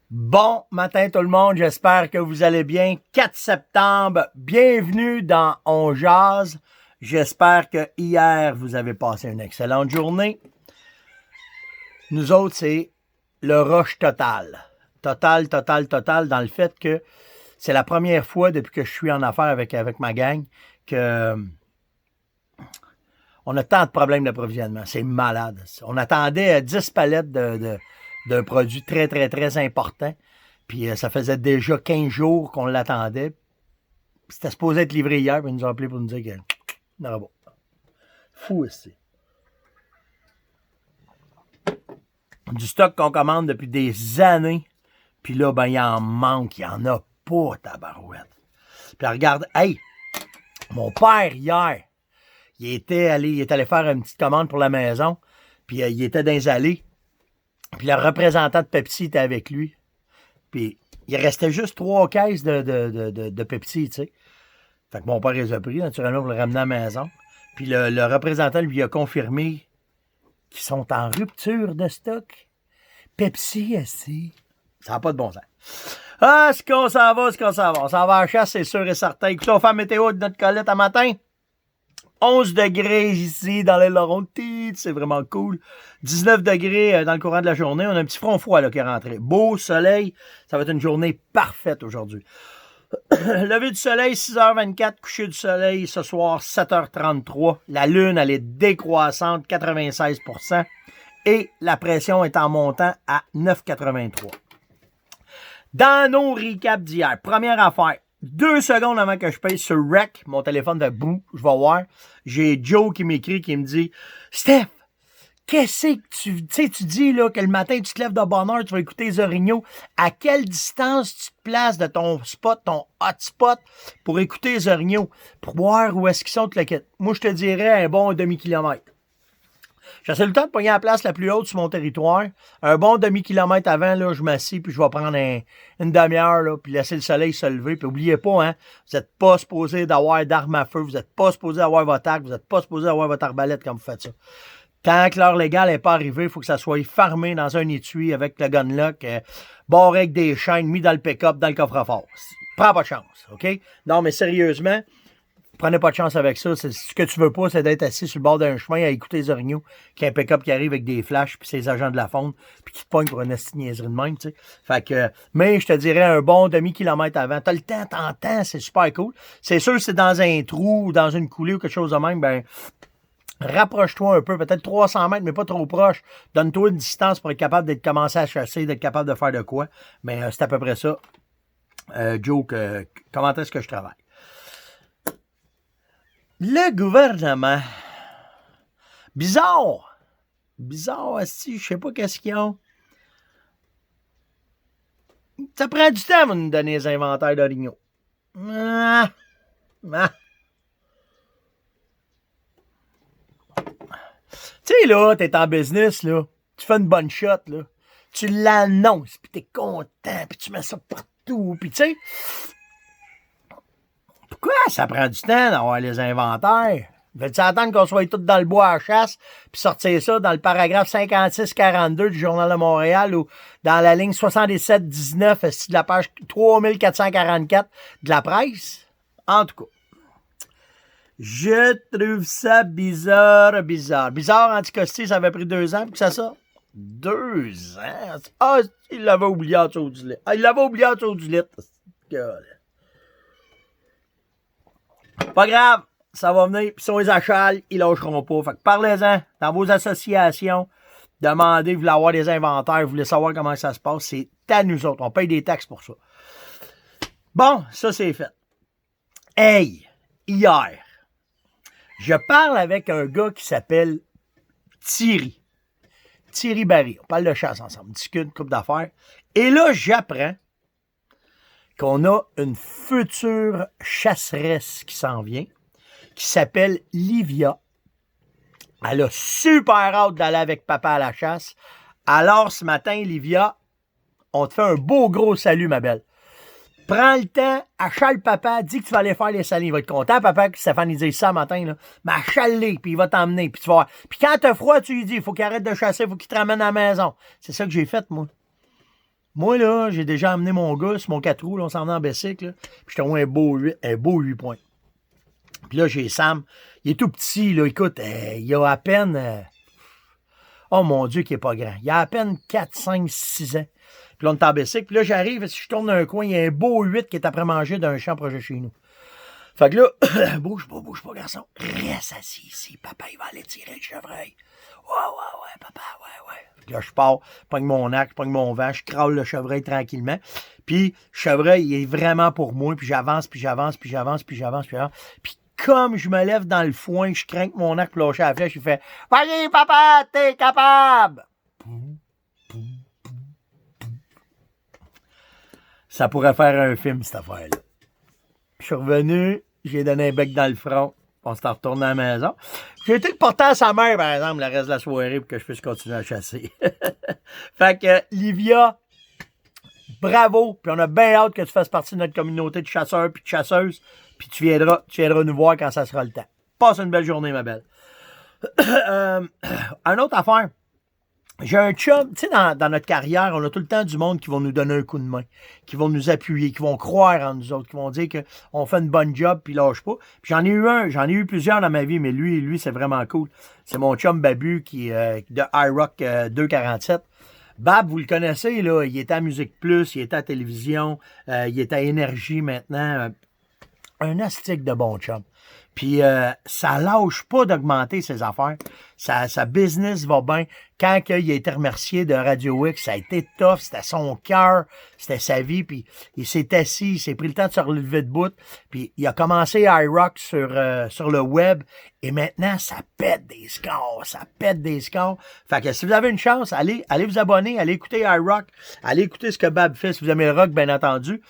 Bon matin tout le monde, j'espère que vous allez bien. 4 septembre, bienvenue dans On Jase. J'espère que hier vous avez passé une excellente journée. Nous autres, c'est le rush total. Total, dans le fait que c'est la première fois depuis que je suis en affaires avec ma gang que on a tant de problèmes d'approvisionnement. C'est malade. On attendait 10 palettes d'un produit très important. Puis ça faisait déjà 15 jours qu'on l'attendait. C'était supposé être livré hier, puis ils nous ont appelé pour nous dire que non, bon. Fou aussi. Du stock qu'on commande depuis des années. Puis là, ben, il en manque. Il n'y en a pas, tabarouette. Puis regarde, hey, mon père, hier, il était allé faire une petite commande pour la maison. Puis il était dans les allées. Puis le représentant de Pepsi était avec lui. Puis il restait juste 3 caisses de Pepsi, tu sais. Fait que mon père les a pris, naturellement, pour le ramener à la maison. Puis le représentant lui a confirmé qu'ils sont en rupture de stock. Pepsi, aussi. Ça n'a pas de bon sens. Ah, ce qu'on s'en va. On s'en va à la chasse, c'est sûr et certain. Écoutez, on fait la météo de notre Colette à matin. 11 degrés ici dans les Laurentides, c'est vraiment cool. 19 degrés dans le courant de la journée. On a un petit front froid là, qui est rentré. Beau soleil, ça va être une journée parfaite aujourd'hui. Lever du soleil, 6h24. Coucher du soleil, ce soir, 7h33. La lune, elle est décroissante, 96%. Et la pression est en montant à 9,83. Dans nos recaps d'hier, première affaire. 2 secondes avant que je paye sur Rec, mon téléphone fait boum, je vais voir. J'ai Joe qui m'écrit, qui me dit « Steph, qu'est-ce que tu sais, tu dis là que le matin, tu te lèves de bonne heure, tu vas écouter les orignaux. À quelle distance tu te places de ton spot, ton hotspot, pour écouter les orignaux, pour voir où est-ce qu'ils sont, te le quittes. Moi, je te dirais un bon demi-kilomètre. J'essaie le temps de pogner la place la plus haute sur mon territoire. Un bon demi-kilomètre avant, là, je m'assieds, puis je vais prendre une demi-heure, là, puis laisser le soleil se lever. Puis oubliez pas, hein, vous n'êtes pas supposé d'avoir d'armes à feu, vous n'êtes pas supposé d'avoir votre arc, vous n'êtes pas supposé d'avoir votre arbalète quand vous faites ça. Tant que l'heure légale n'est pas arrivée, il faut que ça soit fermé dans un étui avec le gunlock, barré avec des chaînes, mis dans le pick-up, dans le coffre-fort. Prends pas de chance, OK? Non, mais sérieusement, prenez pas de chance avec ça. Ce que tu veux pas, c'est d'être assis sur le bord d'un chemin à écouter les orignaux, qu'il y a un pick-up qui arrive avec des flashs, puis ses agents de la fonte, puis qui te pognent pour une niaiserie de même, tu sais. Fait que, mais je te dirais un bon demi-kilomètre avant. T'as le temps, t'entends, c'est super cool. C'est sûr, c'est dans un trou, ou dans une coulée ou quelque chose de même, ben, rapproche-toi un peu, peut-être 300 mètres, mais pas trop proche. Donne-toi une distance pour être capable d'être commencé à chasser, d'être capable de faire de quoi. Mais c'est à peu près ça. Joe, comment est-ce que je travaille? Le gouvernement, bizarre, si je sais pas qu'est-ce qu'ils ont. Ça prend du temps pour nous donner les inventaires d'orignaux. Tu sais, là, t'es en business, là, tu fais une bonne shot, là, tu l'annonces, puis t'es content, puis tu mets ça partout, puis tu sais, pourquoi ça prend du temps d'avoir les inventaires? Veux-tu attendre qu'on soit tous dans le bois à chasse, puis sortir ça dans le paragraphe 56-42 du Journal de Montréal ou dans la ligne 77-19 de la page 3444 de la presse? En tout cas, je trouve ça bizarre. Bizarre, Anticosti, ça avait pris 2 ans pour que ça sorte. 2 ans? Ah, il l'avait oublié en dessous du lit. Pas grave, ça va venir. Puis si on les achale, ils lâcheront pas. Fait que parlez-en dans vos associations. Demandez, vous voulez avoir des inventaires, vous voulez savoir comment ça se passe. C'est à nous autres. On paye des taxes pour ça. Bon, ça c'est fait. Hey, hier, je parle avec un gars qui s'appelle Thierry. Thierry Barry. On parle de chasse ensemble. On discute une couple d'affaires. Et là, j'apprends qu'on a une future chasseresse qui s'en vient, qui s'appelle Livia. Elle a super hâte d'aller avec papa à la chasse. Alors, ce matin, Livia, on te fait un beau gros salut, ma belle. Prends le temps, achale papa, dis que tu vas aller faire les salins. Il va être content, papa, que Stéphane il dise ça ce matin, là. Mais achale-les, puis il va t'emmener, puis tu vas voir. Puis quand t'as froid, tu lui dis, il faut qu'il arrête de chasser, il faut qu'il te ramène à la maison. C'est ça que j'ai fait, moi. Moi, là, j'ai déjà amené mon gars sur mon 4 roues, là, on s'en venait en bicycle, là, puis j'étais un beau 8 points. Puis là, j'ai Sam, il est tout petit, là, écoute, il a à peine... oh mon Dieu, qu'il est pas grand. Il a à peine 4, 5, 6 ans. Puis là, on est en bicycle. Puis là, j'arrive, si je tourne dans un coin, il y a un beau 8 qui est après manger d'un champ proche de chez nous. Fait que là, bouge pas, garçon. Reste assis ici, papa, il va aller tirer le chevreuil. Ouais, papa, ouais. Puis là, je pars, pogne mon arc, pogne mon vent, je crâle le chevreuil tranquillement. Puis, le chevreuil, il est vraiment pour moi. Puis j'avance. Puis comme je me lève dans le foin, je crains que mon arc pour lâcher la flèche, il fait « Vas-y, papa, t'es capable! » Ça pourrait faire un film, cette affaire-là. Je suis revenu, j'ai donné un bec dans le front, on s'est retourné à la maison. J'ai été le porter à sa mère, par exemple, le reste de la soirée pour que je puisse continuer à chasser. Fait que, Livia, bravo, puis on a bien hâte que tu fasses partie de notre communauté de chasseurs puis de chasseuses, puis tu viendras nous voir quand ça sera le temps. Passe une belle journée, ma belle. Un autre affaire. J'ai un chum, tu sais, dans notre carrière, on a tout le temps du monde qui vont nous donner un coup de main, qui vont nous appuyer, qui vont croire en nous autres, qui vont dire qu'on fait une bonne job, puis lâche pas. Puis j'en ai eu plusieurs dans ma vie, mais lui, c'est vraiment cool. C'est mon chum Babu qui est de iRock 247. Bab, vous le connaissez, là, il était à Musique Plus, il était à télévision, il était à Énergie maintenant. Un astique de bon chum. Puis ça lâche pas d'augmenter ses affaires. Sa business va bien. Quand il a été remercié de Radio X, ça a été tough. C'était son cœur, c'était sa vie. Puis il s'est assis, il s'est pris le temps de se relever de bout. Puis il a commencé iRock sur le web. Et maintenant, ça pète des scores. Fait que si vous avez une chance, allez vous abonner, allez écouter iRock. Allez écouter ce que Bab fait si vous aimez le rock, bien entendu.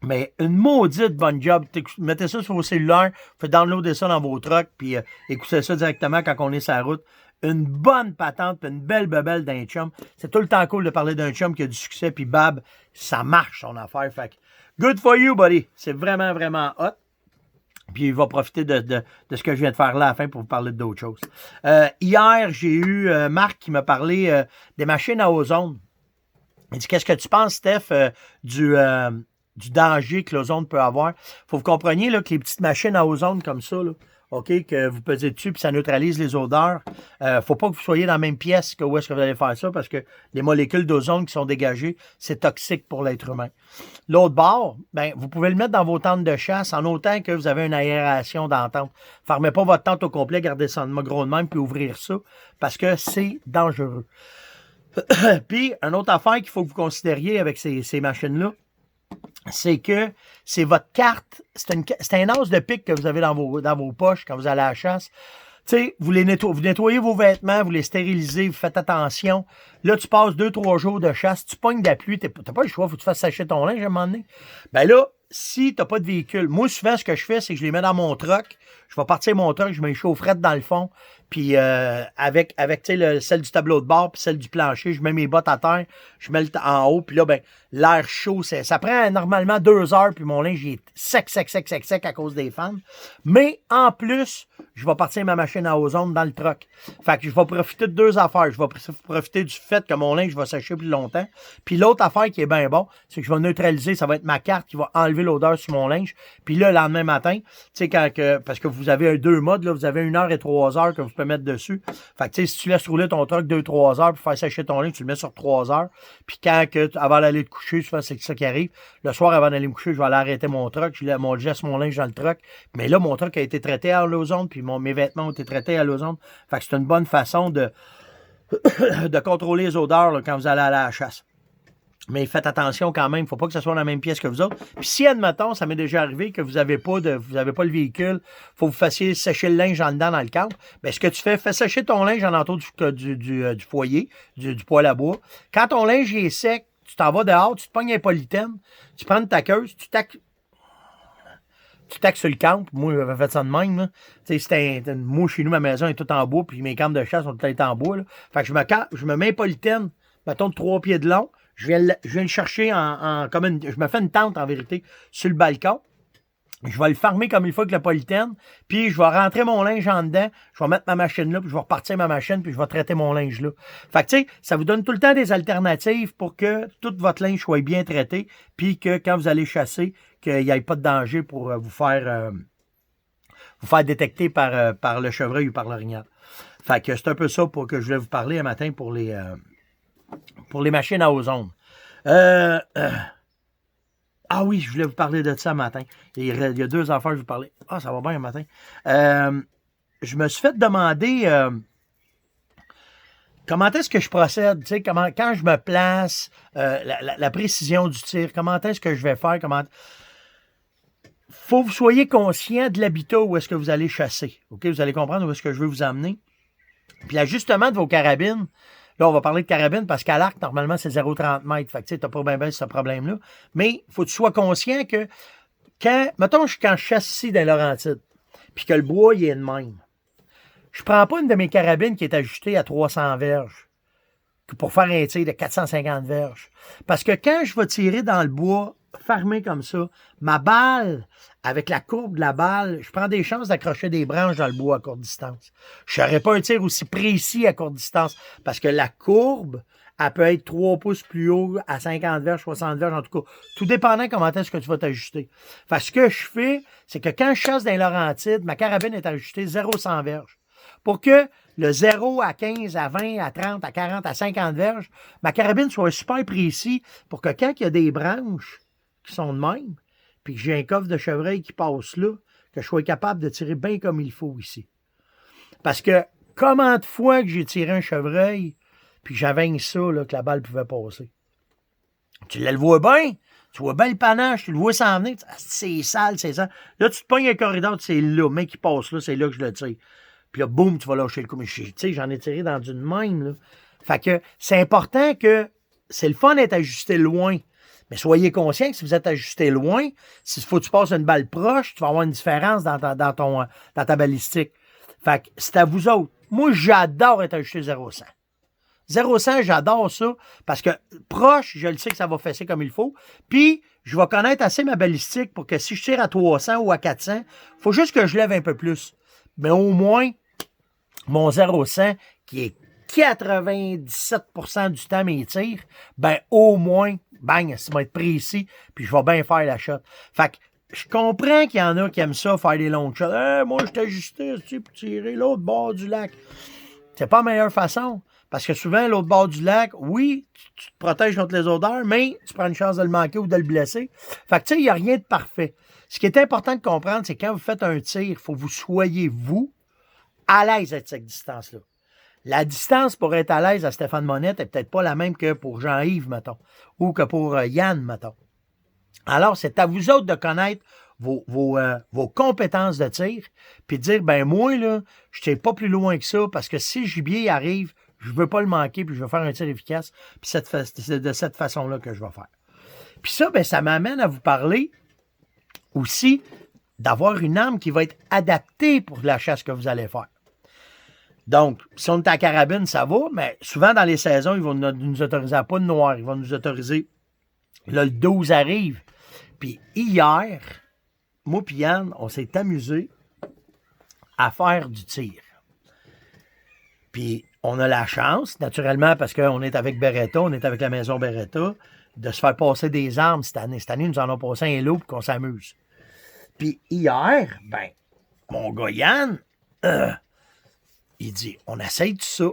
Mais une maudite bonne job. Mettez ça sur vos cellulaires, faites downloader ça dans vos trucks, puis écoutez ça directement quand on est sur la route. Une bonne patente, puis une belle bebelle d'un chum. C'est tout le temps cool de parler d'un chum qui a du succès, puis Bab, ça marche son affaire. Fait que, good for you, buddy. C'est vraiment, vraiment hot. Puis il va profiter de ce que je viens de faire là à la fin pour vous parler d'autres choses. Hier, j'ai eu Marc qui m'a parlé des machines à ozone. Il dit, qu'est-ce que tu penses, Steph, du danger que l'ozone peut avoir? Faut que vous compreniez là, que les petites machines à ozone comme ça, là, OK, que vous pesez dessus puis ça neutralise les odeurs, faut pas que vous soyez dans la même pièce que où est-ce que vous allez faire ça parce que les molécules d'ozone qui sont dégagées, c'est toxique pour l'être humain. L'autre bord, ben, vous pouvez le mettre dans vos tentes de chasse en autant que vous avez une aération dans la tente. Fermez pas votre tente au complet, gardez ça en gros de même puis ouvrir ça parce que c'est dangereux. Puis, une autre affaire qu'il faut que vous considériez avec ces machines-là, c'est que c'est votre carte, c'est un as de pique que vous avez dans vos poches quand vous allez à la chasse. Tu sais, vous nettoyez vos vêtements, vous les stérilisez, vous faites attention. Là, tu passes 2-3 jours de chasse, tu pognes de la pluie, t'as pas le choix, faut que tu fasses sécher ton linge à un moment donné. Ben là, si t'as pas de véhicule, moi, souvent, ce que je fais, c'est que je les mets dans mon truck, je vais partir mon truck, je mets les chaufferettes dans le fond, puis avec tu sais, celle du tableau de bord puis celle du plancher, je mets mes bottes à terre, je mets en haut, puis là, ben, l'air chaud, ça prend normalement 2 heures, puis mon linge est sec à cause des fans. Mais en plus, je vais partir ma machine à ozone dans le truck. Fait que je vais profiter de 2 affaires. Je vais profiter du fait que mon linge va sécher plus longtemps. Puis l'autre affaire qui est bien bon, c'est que je vais neutraliser, ça va être ma carte qui va enlever l'odeur sur mon linge. Puis là, le lendemain matin, tu sais, parce que vous avez 2 modes, là, vous avez 1 heure et 3 heures que vous pouvez mettre dessus. Fait que tu sais, si tu laisses rouler ton truck 2-3 heures pour faire sécher ton linge, tu le mets sur 3 heures. Puis avant d'aller te coucher, souvent c'est ça qui arrive. Le soir, avant d'aller me coucher, je vais aller arrêter mon truck, je laisse mon linge dans le truck. Mais là, mon truck a été traité à l'ozone, puis mes vêtements ont été traités à l'ozone. Fait que c'est une bonne façon de contrôler les odeurs là, quand vous allez à la chasse. Mais faites attention quand même, il ne faut pas que ce soit dans la même pièce que vous autres. Puis si, admettons, ça m'est déjà arrivé que vous n'avez pas le véhicule, il faut que vous fassiez sécher le linge en dedans dans le camp. Bien, ce que tu fais sécher ton linge en entour du foyer, du poêle à bois. Quand ton linge est sec, tu t'en vas dehors, tu te pognes un polythène, tu prends une taqueuse, tu taques sur le camp. Moi, j'avais fait ça de même. Tu sais, moi, chez nous, ma maison est toute en bois, puis mes campes de chasse sont toutes en bois. Là. Fait que je me mets un polythène, mettons de 3 pieds de long. Je viens le chercher je me fais une tente, en vérité, sur le balcon. Je vais le farmer comme il faut avec le polythène, puis je vais rentrer mon linge en dedans, je vais mettre ma machine là, puis je vais repartir ma machine, puis je vais traiter mon linge là. Fait que, tu sais, ça vous donne tout le temps des alternatives pour que tout votre linge soit bien traité, puis que quand vous allez chasser, qu'il n'y ait pas de danger pour vous faire détecter par le chevreuil ou par l'orignal. Fait que c'est un peu ça pour que je voulais vous parler un matin pour les machines à ozone. Ah oui, je voulais vous parler de ça un matin. Il y a 2 affaires que je vous parlais. Ah, ça va bien un matin. Je me suis fait demander comment est-ce que je procède, tu sais, quand je me place, la précision du tir, comment est-ce que je vais faire, faut que vous soyez conscient de l'habitat où est-ce que vous allez chasser. OK? Vous allez comprendre où est-ce que je veux vous amener. Puis l'ajustement de vos carabines, là, on va parler de carabine parce qu'à l'arc, normalement, c'est 0,30 mètres. Fait que tu sais, t'as pas bien ce problème-là. Mais il faut que tu sois conscient que mettons, quand je chasse ici dans Laurentides, puis que le bois, il est de même, je prends pas une de mes carabines qui est ajustée à 300 verges pour faire un tir de 450 verges. Parce que quand je vais tirer dans le bois, fermé comme ça, ma balle, avec la courbe de la balle, je prends des chances d'accrocher des branches dans le bois à courte distance. Je ne ferai pas un tir aussi précis à courte distance parce que la courbe, elle peut être 3 pouces plus haut à 50 verges, 60 verges, en tout cas. Tout dépendant comment est-ce que tu vas t'ajuster. Fait que ce que je fais, c'est que quand je chasse dans les Laurentides, ma carabine est ajustée 0,100 verges. Pour que le 0 à 15, à 20, à 30, à 40, à 50 verges, ma carabine soit super précis pour que quand il y a des branches qui sont de même, puis que j'ai un coffre de chevreuil qui passe là, que je sois capable de tirer bien comme il faut ici. Parce que combien de fois que j'ai tiré un chevreuil, puis j'avais ça, là, que la balle pouvait passer. Tu le vois bien, tu vois bien le panache, tu le vois s'en venir, c'est sale, c'est sale. Là, tu te pognes un corridor, c'est là, mec qui passe là, c'est là que je le tire. Puis là, boum, tu vas lâcher le coup. Mais tu sais, j'en ai tiré dans une même, là. Fait que c'est important que c'est le fun d'être ajusté loin. Mais soyez conscient que si vous êtes ajusté loin, s'il faut que tu passes une balle proche, tu vas avoir une différence dans ta balistique. Fait que c'est à vous autres. Moi, j'adore être ajusté 0-100. 0-100, j'adore ça parce que proche, je le sais que ça va fesser comme il faut. Puis, je vais connaître assez ma balistique pour que si je tire à 300 ou à 400, il faut juste que je lève un peu plus. Mais au moins, mon 0-100, qui est 97% du temps mes tirs, ben au moins, bang, ça va être précis, puis je vais bien faire la shot. Fait que je comprends qu'il y en a qui aiment ça, faire des longs shots. Moi, je t'ajustais pour tirer l'autre bord du lac. C'est pas la meilleure façon. Parce que souvent, l'autre bord du lac, oui, tu te protèges contre les odeurs, mais tu prends une chance de le manquer ou de le blesser. Fait que tu sais, il n'y a rien de parfait. Ce qui est important de comprendre, c'est quand vous faites un tir, il faut que vous soyez, vous, à l'aise avec cette distance-là. La distance pour être à l'aise à Stéphane Monette n'est peut-être pas la même que pour Jean-Yves, mettons, ou que pour Yann, mettons. Alors, c'est à vous autres de connaître vos compétences de tir, puis de dire, ben moi, là, je ne tire pas plus loin que ça, parce que si le gibier arrive, je ne veux pas le manquer, puis je veux faire un tir efficace, puis c'est de cette façon-là que je vais faire. Puis ça, ben, ça m'amène à vous parler aussi d'avoir une arme qui va être adaptée pour la chasse que vous allez faire. Donc, si on est à carabine, ça va, mais souvent dans les saisons, ils vont nous autoriser à pas de noir. Ils vont nous autoriser. Là, le 12 arrive. Puis hier, moi et Yann, on s'est amusé à faire du tir. Puis on a la chance, naturellement, parce qu'on est avec Beretta, on est avec la maison Beretta, de se faire passer des armes cette année. Cette année, nous en avons passé un lot pour qu'on s'amuse. Puis hier, ben, mon gars Yann, il dit, on essaye tout ça.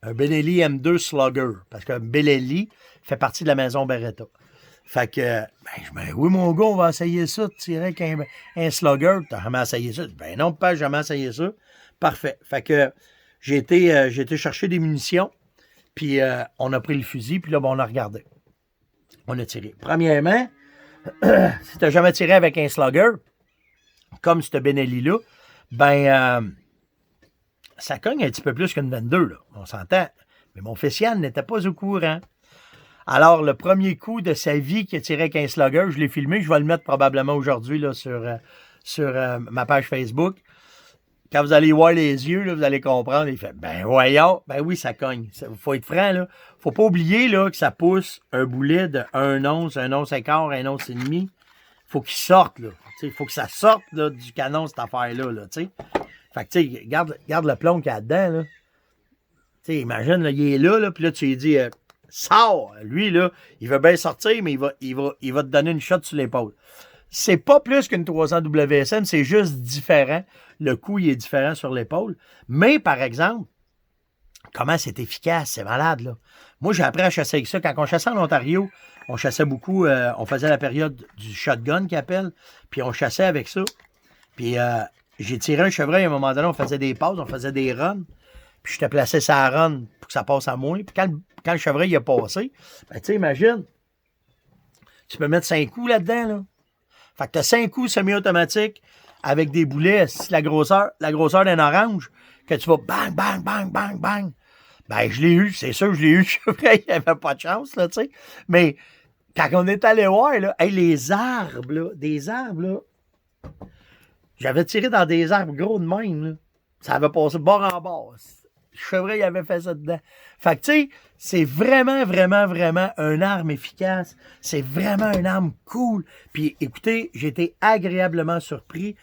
Un Benelli M2 Slugger. Parce qu'un Benelli fait partie de la maison Beretta. Fait que, oui, mon gars, on va essayer ça, de tirer avec un Slugger. T'as jamais essayé ça? Ben non, pas jamais essayé ça. Parfait. Fait que j'ai été chercher des munitions. Puis on a pris le fusil. Puis là, on a regardé. On a tiré. Premièrement, si t'as jamais tiré avec un Slugger, comme ce Benelli-là, ben... ça cogne un petit peu plus qu'une 22, là. On s'entend. Mais mon fils Yann n'était pas au courant. Alors, le premier coup de sa vie qu'il a tiré avec un slugger, je l'ai filmé. Je vais le mettre probablement aujourd'hui là, sur ma page Facebook. Quand vous allez voir les yeux, là, vous allez comprendre. Il fait, ben voyons, ben oui, ça cogne. Il faut être franc, là. Faut pas oublier là, que ça pousse un boulet de 1 once, 1 once et quart, 1 once et demi. faut qu'il sorte, là. Il faut que ça sorte là, du canon, cette affaire-là, là, tu sais. Fait que, tu sais, regarde le plomb qu'il y a dedans, là. Tu sais, imagine, là, il est là, puis là, tu lui dis, sors! Lui, là, il veut bien sortir, mais il va te donner une shot sur l'épaule. C'est pas plus qu'une 300 WSM, c'est juste différent. Le coup, il est différent sur l'épaule. Mais, par exemple, comment c'est efficace, c'est malade, là. Moi, j'ai appris à chasser avec ça. Quand on chassait en Ontario, on chassait beaucoup, on faisait la période du shotgun qu'ils appellent, puis on chassait avec ça. Puis j'ai tiré un chevreuil à un moment donné, on faisait des passes, on faisait des runs, puis je te plaçais sa run pour que ça passe à moi. Puis quand le chevreuil il a passé, ben tu sais, imagine, tu peux mettre 5 coups là-dedans, là. Fait que tu as 5 coups semi-automatiques avec des boulets, si la grosseur d'un orange, que tu vas bang, bang, bang, bang, bang. Ben, je l'ai eu, c'est sûr, je l'ai eu, le chevreuil, il n'y avait pas de chance, là, tu sais. Mais quand on est allé voir, là, hey, les arbres, là, des arbres, là, j'avais tiré dans des arbres gros de même, là. Ça avait passé bord en bord. Le chevreuil avait fait ça dedans. Fait que, tu sais, c'est vraiment, vraiment, vraiment une arme efficace. C'est vraiment une arme cool. Puis, écoutez, j'ai été agréablement surpris.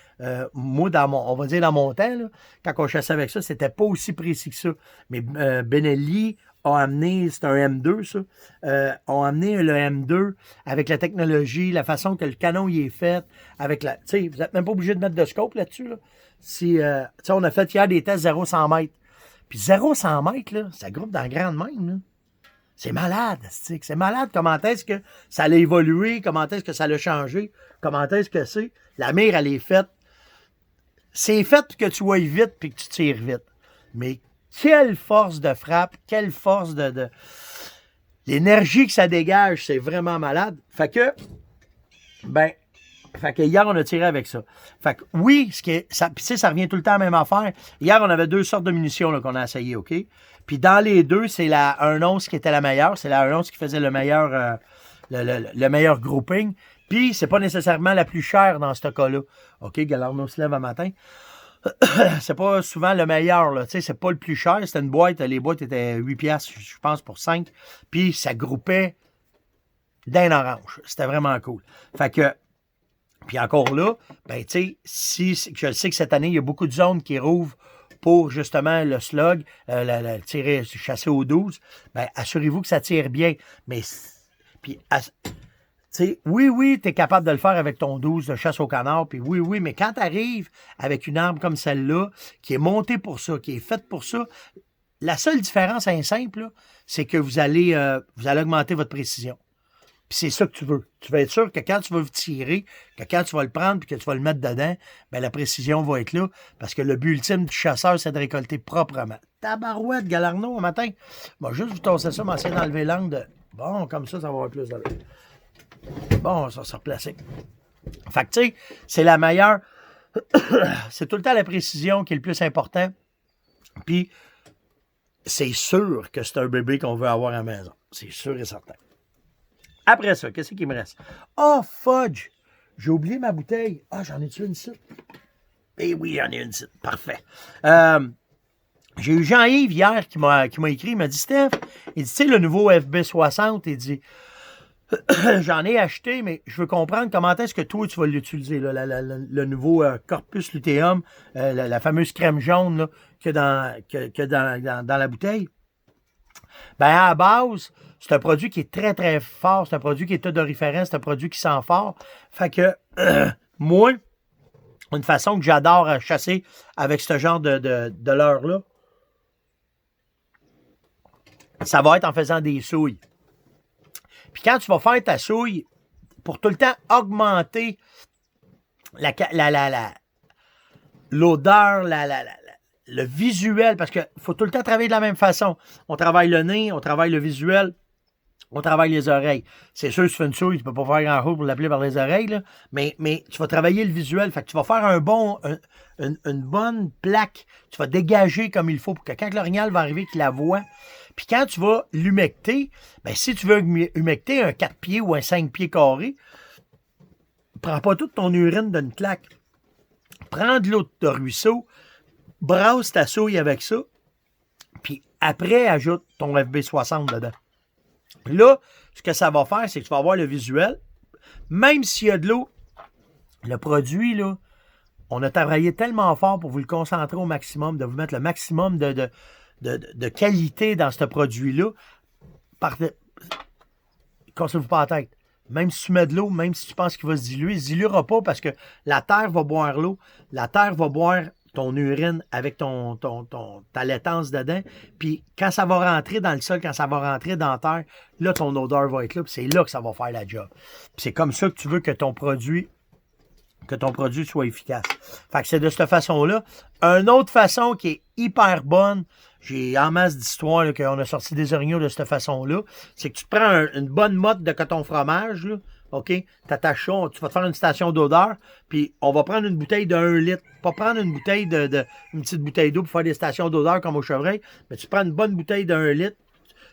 Moi, on va dire dans mon temps, là, quand on chassait avec ça, c'était pas aussi précis que ça. Mais Benelli a amené, c'est un M2, ça, ont amené le M2 avec la technologie, la façon que le canon y est fait, avec la, tu sais, vous n'êtes même pas obligé de mettre de scope là-dessus, là. Si, tu sais, on a fait hier des tests 0-100 mètres. Puis 0-100 mètres, là, ça groupe dans la grande même, là. C'est malade, c'est malade comment est-ce que ça a évolué, comment est-ce que ça a changé, comment est-ce que c'est. La mire, elle est faite. C'est fait que tu ailles vite puis que tu tires vite. Mais quelle force de frappe, quelle force de... L'énergie que ça dégage, c'est vraiment malade. Fait que hier, on a tiré avec ça. Fait que oui, ça revient tout le temps à la même affaire. Hier, on avait 2 sortes de munitions là, qu'on a essayé, OK? Puis dans les deux, c'est la 1-11 qui était la meilleure. C'est la 1-11 qui faisait le meilleur grouping. Puis c'est pas nécessairement la plus chère dans ce cas-là. OK, Galarno se lève un matin. C'est pas souvent le meilleur, là. Tu sais, c'est pas le plus cher. C'était une boîte. Les boîtes étaient 8 piastres, je pense, pour 5. Puis ça groupait d'un orange. C'était vraiment cool. Fait que puis encore là, ben tu sais, je sais que cette année, il y a beaucoup de zones qui rouvrent pour justement le slug, tirer, chasser au 12, ben assurez-vous que ça tire bien. Mais, puis, tu sais, oui, tu es capable de le faire avec ton 12 de chasse au canard, puis oui, mais quand tu arrives avec une arme comme celle-là, qui est montée pour ça, qui est faite pour ça, la seule différence, c'est simple, c'est que vous allez augmenter votre précision. Puis c'est ça que tu veux. Tu vas être sûr que quand tu vas tirer, que quand tu vas le prendre puis que tu vas le mettre dedans, ben la précision va être là. Parce que le but ultime du chasseur, c'est de récolter proprement. Tabarouette, Galarno, un matin. Bon, juste vous tasser ça, m'essayer d'enlever l'angle de... Bon, comme ça va avoir plus de... Bon, ça va se replacer. Fait que, tu sais, c'est la meilleure... c'est tout le temps la précision qui est le plus important. Puis, c'est sûr que c'est un bébé qu'on veut avoir à la maison. C'est sûr et certain. Après ça, qu'est-ce qui me reste? Oh, fudge! J'ai oublié ma bouteille. Ah, j'en ai-tu une ici? Eh oui, j'en ai une ici. Parfait. J'ai eu Jean-Yves hier qui m'a écrit. Il m'a dit, Steph, il dit, tu sais, le nouveau FB60, il dit, j'en ai acheté, mais je veux comprendre comment est-ce que toi, tu vas l'utiliser, là, le nouveau Corpus Luteum, la fameuse crème jaune là, qu'il y a dans la bouteille. Ben, à la base, c'est un produit qui est très, très fort. C'est un produit qui est odoriférant. C'est un produit qui sent fort. Fait que, moi, une façon que j'adore chasser avec ce genre de leurre-là, ça va être en faisant des souilles. Puis quand tu vas faire ta souille, pour tout le temps augmenter l'odeur, le visuel, parce qu'il faut tout le temps travailler de la même façon. On travaille le nez, on travaille le visuel, on travaille les oreilles. C'est sûr, si tu fais une souille, tu peux pas faire grand-chose pour l'appeler par les oreilles, là, mais tu vas travailler le visuel. Fait que tu vas faire une bonne plaque. Tu vas dégager comme il faut pour que quand l'orignal va arriver, qu'il la voit. Puis quand tu vas l'humecter, ben si tu veux humecter un 4 pieds ou un 5 pieds carré, prends pas toute ton urine d'une claque. Prends de l'eau de ruisseau, brasse ta souille avec ça, puis après, ajoute ton FB60 dedans. Puis là, ce que ça va faire, c'est que tu vas avoir le visuel. Même s'il y a de l'eau Le produit, là, on a travaillé tellement fort pour vous le concentrer au maximum, de vous mettre le maximum de qualité dans ce produit-là. Cassez-vous pas la tête. Même si tu mets de l'eau, même si tu penses qu'il va se diluer, il ne se diluera pas parce que la terre va boire l'eau. La terre va boire ton urine avec ta laitance dedans. Puis quand ça va rentrer dans le sol, quand ça va rentrer dans la terre, là, ton odeur va être là. Puis c'est là que ça va faire la job. Puis c'est comme ça que tu veux que ton produit soit efficace. Fait que c'est de cette façon-là. Une autre façon qui est hyper bonne, j'ai en masse d'histoires qu'on a sorti des orignaux de cette façon-là, c'est que tu te prends une bonne motte de coton fromage, là, OK? T'attaches ça, tu vas te faire une station d'odeur, puis on va prendre une bouteille de 1 litre. Pas prendre une bouteille une petite bouteille d'eau pour faire des stations d'odeur comme au chevreuil, mais tu prends une bonne bouteille de 1 litre,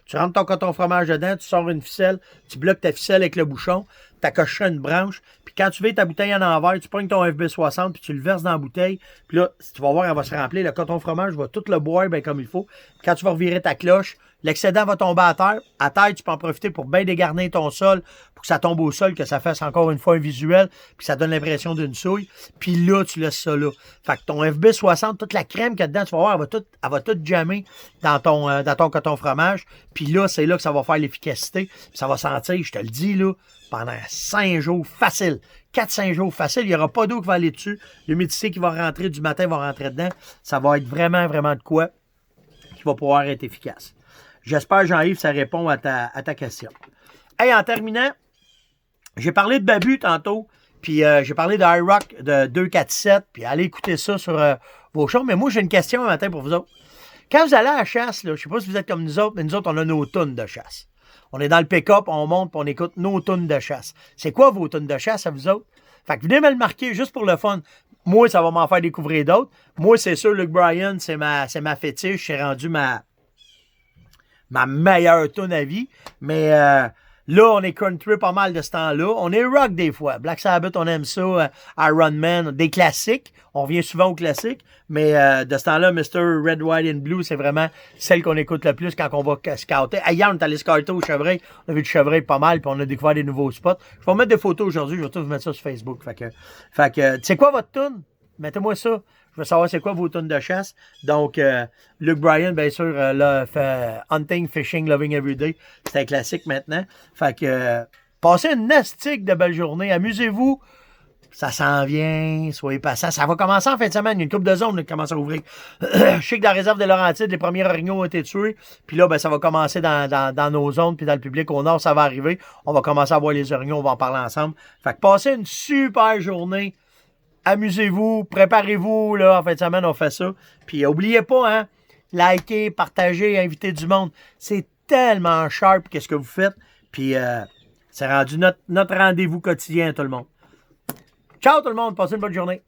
tu rentres ton coton fromage dedans, tu sors une ficelle, tu bloques ta ficelle avec le bouchon, tu accroches ça à une branche, puis quand tu veux ta bouteille en envers, tu prends ton FB60, puis tu le verses dans la bouteille, puis là, tu vas voir, elle va se remplir, le coton fromage va tout le boire bien comme il faut. Quand tu vas revirer ta cloche, l'excédent va tomber à terre. À terre, tu peux en profiter pour bien dégarnir ton sol, pour que ça tombe au sol, que ça fasse encore une fois un visuel, puis ça donne l'impression d'une souille. Puis là, tu laisses ça là. Fait que ton FB60, toute la crème qu'il y a dedans, tu vas voir, elle va tout jammer dans ton coton fromage. Puis là, c'est là que ça va faire l'efficacité. Puis ça va sentir, je te le dis, là, pendant 5 jours facile. 4-5 jours facile. Il n'y aura pas d'eau qui va aller dessus. L'humidité qui va rentrer du matin va rentrer dedans. Ça va être vraiment, vraiment de quoi qui va pouvoir être efficace. J'espère, Jean-Yves, ça répond à ta question. Hey, en terminant, j'ai parlé de Babu tantôt, puis j'ai parlé de iRock de 247, puis allez écouter ça sur vos shows. Mais moi, j'ai une question un matin pour vous autres. Quand vous allez à la chasse, là, je ne sais pas si vous êtes comme nous autres, mais nous autres, on a nos tunes de chasse. On est dans le pick-up, on monte, puis on écoute nos tunes de chasse. C'est quoi vos tunes de chasse à vous autres? Fait que venez me le marquer juste pour le fun. Moi, ça va m'en faire découvrir d'autres. Moi, c'est sûr, Luke Bryan, c'est ma fétiche. C'est rendu ma meilleure tune à vie. Mais là, on est country pas mal de ce temps-là. On est rock des fois. Black Sabbath, on aime ça. Iron Man, des classiques. On revient souvent aux classiques. Mais de ce temps-là, Mr. Red, White and Blue, c'est vraiment celle qu'on écoute le plus quand on va scouter. Hier, on est allé scouter au chevreuil. On a vu du chevreuil pas mal, puis on a découvert des nouveaux spots. Je vais vous mettre des photos aujourd'hui. Je vais tout vous mettre ça sur Facebook. Fait que c'est quoi votre tune? Mettez-moi ça. Je veux savoir c'est quoi vos tunes de chasse. Donc, Luke Bryan, bien sûr, là, fait Hunting, Fishing, Loving Everyday. C'est un classique maintenant. Fait que, passez une nastique de belle journée. Amusez-vous. Ça s'en vient. Soyez patients. Ça va commencer en fin de semaine. Il y a une couple de zones qui commencent à ouvrir. Je sais que dans la réserve de Laurentides, les premiers orignaux ont été tués. Puis là, ben, ça va commencer dans nos zones. Puis dans le public au nord, ça va arriver. On va commencer à voir les orignaux. On va en parler ensemble. Fait que passez une super journée. Amusez-vous, préparez-vous, là, en fin de semaine, on fait ça. Puis, n'oubliez pas, hein, likez, partagez, invitez du monde. C'est tellement sharp qu'est-ce que vous faites. Puis, c'est rendu notre rendez-vous quotidien, tout le monde. Ciao, tout le monde. Passez une bonne journée.